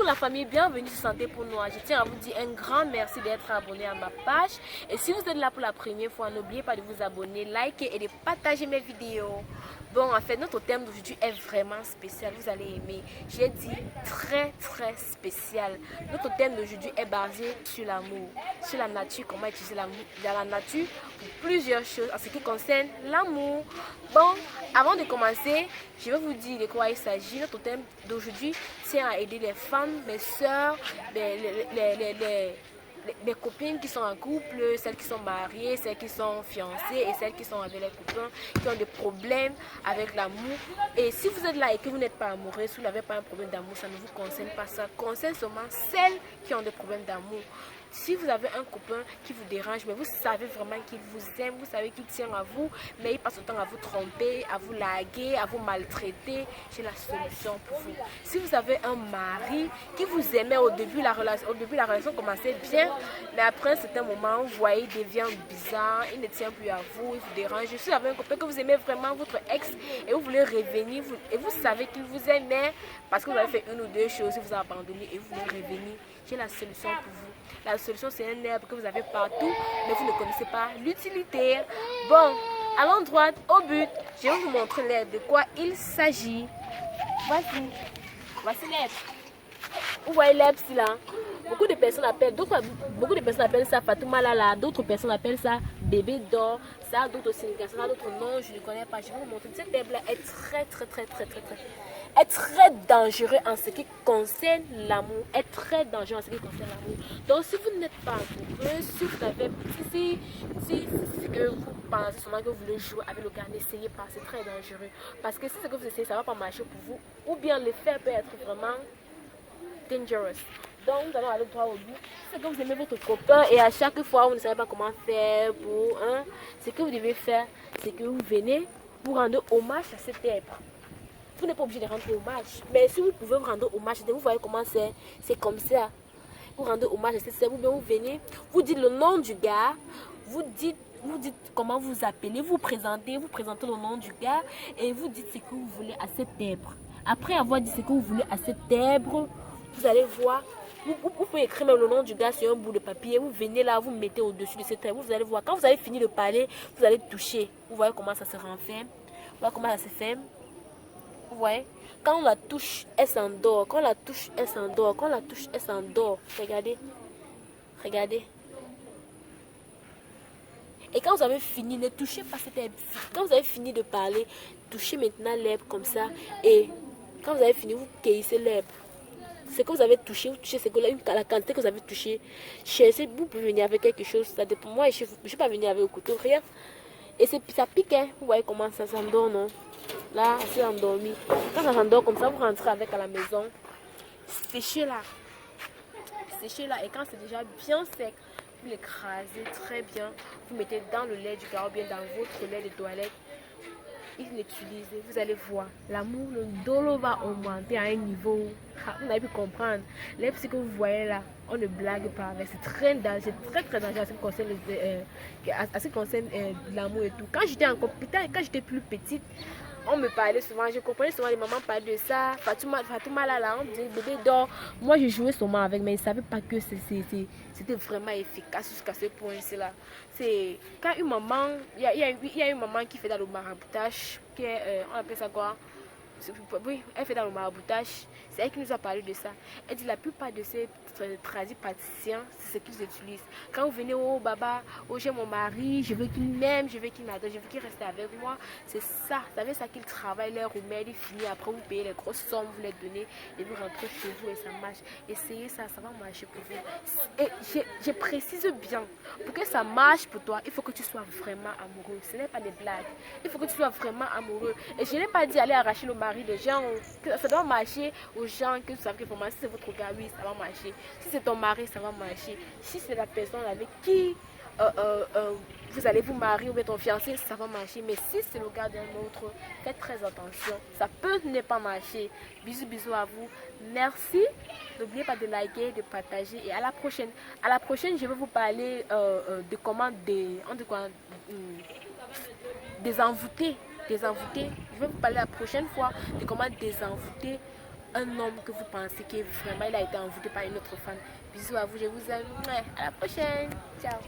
la famille, bienvenue sur Santé pour Noir. Je tiens à vous dire un grand merci d'être abonné à ma page. Et si vous êtes là pour la première fois, n'oubliez pas de vous abonner, liker et de partager mes vidéos. Bon, en fait, notre thème d'aujourd'hui est vraiment spécial, vous allez aimer. J'ai dit très spécial. Notre thème d'aujourd'hui est basé sur l'amour, sur la nature, comment utiliser l'amour dans la nature pour plusieurs choses en ce qui concerne l'amour. Bon, avant de commencer, je vais vous dire de quoi il s'agit. Notre thème d'aujourd'hui tient à aider les femmes, mes soeurs, les copines qui sont en couple, celles qui sont mariées, celles qui sont fiancées et celles qui sont avec les copains, qui ont des problèmes avec l'amour. Et si vous êtes là et que vous n'êtes pas amoureux, si vous n'avez pas un problème d'amour, ça ne vous concerne pas. Ça concerne seulement celles qui ont des problèmes d'amour. Si vous avez un copain qui vous dérange, mais vous savez vraiment qu'il vous aime, vous savez qu'il tient à vous, mais il passe son temps à vous tromper, à vous larguer, à vous maltraiter, j'ai la solution pour vous. Si vous avez un mari qui vous aimait au début, la relation commençait bien, mais après un certain moment, vous voyez, il devient bizarre, il ne tient plus à vous, il vous dérange. Si vous avez un copain que vous aimez vraiment, votre ex, et vous voulez revenir, et vous savez qu'il vous aime, mais parce que vous avez fait une ou deux choses, il vous a abandonné et vous voulez revenir, j'ai la solution pour vous. La solution, c'est un herbe que vous avez partout, mais vous ne connaissez pas l'utilité. Bon, allons droit au but. Je vais vous montrer l'herbe, de quoi il s'agit. Voici l'herbe. Vous voyez l'herbe ici là. Beaucoup de personnes appellent ça Fatouma Lala, d'autres personnes appellent ça bébé d'or, ça a d'autres significations, ça a d'autres noms, je ne connais pas. Je vais vous montrer. Cette herbe là est très dangereux en ce qui concerne l'amour, est très dangereux en ce qui concerne l'amour. Donc si vous n'êtes pas amoureux, si vous avez, si que vous pensez seulement que vous voulez jouer avec le gars, n'essayez pas, c'est très dangereux. Parce que si ce que vous essayez, ça ne va pas marcher pour vous, ou bien l'effet peut être vraiment dangerous. Donc nous allons aller droit au but. C'est que vous aimez votre copain et à chaque fois vous ne savez pas comment faire pour ce que vous devez faire, c'est que vous venez, vous rendez hommage à cette herbe. Vous n'êtes pas obligé de rendre hommage, mais si vous pouvez vous rendre hommage, vous voyez comment c'est comme ça. Vous rendez hommage à cette herbe, ou bien vous venez, vous dites le nom du gars, vous dites comment vous appelez, vous présentez le nom du gars et vous dites ce que vous voulez à cette herbe. Après avoir dit ce que vous voulez à cette herbe, vous allez voir, vous pouvez écrire même le nom du gars sur un bout de papier, vous venez là, vous mettez au-dessus de cette herbe, vous allez voir, quand vous avez fini de parler, vous allez toucher, vous voyez comment ça se renferme, vous voyez comment ça se ferme. Vous voyez, quand on la touche, elle s'endort, quand on la touche, elle s'endort, quand on la touche, elle s'endort. Regardez, regardez. Et quand vous avez fini, ne touchez pas cette herbe. Quand vous avez fini de parler, touchez maintenant l'herbe comme ça. Et quand vous avez fini, vous cueillissez l'herbe. Ce que vous avez touché, vous touchez la quantité que vous avez touché. Cherchez, vous pouvez venir avec quelque chose. Ça dépend. Moi, je ne vais pas venir avec le couteau, rien. Et ça pique, hein. Vous voyez comment ça s'endort, non? Là, c'est endormi. Quand ça s'endort comme ça, vous rentrez avec à la maison. Séchez-la. Séchez-la. Et quand c'est déjà bien sec, vous l'écrasez très bien. Vous mettez dans le lait du gars ou bien dans votre lait de toilette. Il l'utilise. Vous allez voir. L'amour, le dolo va augmenter à un niveau. Vous n'avez pu comprendre. Les psy que vous voyez là, on ne blague pas avec. C'est très dangereux, très dangereux à ce qui concerne l'amour et tout. Quand j'étais plus petite, on me parlait souvent, je comprenais souvent les mamans parler de ça. Fatouma là, on disait bébé dort. Moi je jouais souvent avec, mais ils ne savaient pas que c'était vraiment efficace jusqu'à ce point-là. C'est quand une maman, il y a une maman qui fait dans le maraboutage, on appelle ça quoi? Oui, elle fait dans le maraboutage. C'est elle qui nous a parlé de ça. Elle dit la plupart de ces tradipraticiens, c'est ce qu'ils utilisent. Quand vous venez au baba, oh j'ai mon mari, je veux qu'il m'aime, je veux qu'il m'adore, je veux qu'il reste avec moi. C'est ça, c'est avec ça qu'ils travaillent leur remède, ils finissent. Après vous payez les grosses sommes, vous les donnez et vous rentrez chez vous et ça marche. Essayez ça, ça va marcher pour vous. Et je précise bien, pour que ça marche pour toi, il faut que tu sois vraiment amoureux. Ce n'est pas des blagues. Il faut que tu sois vraiment amoureux. Et je n'ai pas dit aller arracher le mari des gens. Ça doit marcher aux gens que vous savez que vraiment, si c'est votre gars, oui, ça va marcher. Si c'est ton mari, ça va marcher. Si c'est la personne avec qui vous allez vous marier ou bien ton fiancé, ça va marcher. Mais si c'est le gars d'un autre, faites très attention. Ça peut ne pas marcher. Bisous à vous. Merci. N'oubliez pas de liker, de partager. Et à la prochaine. À la prochaine, je vais vous parler de comment désenvoûter. Je vais vous parler la prochaine fois de comment désenvoûter un homme que vous pensez que vraiment il a été envoûté par une autre femme. Bisous à vous, je vous aime. À la prochaine. Ciao.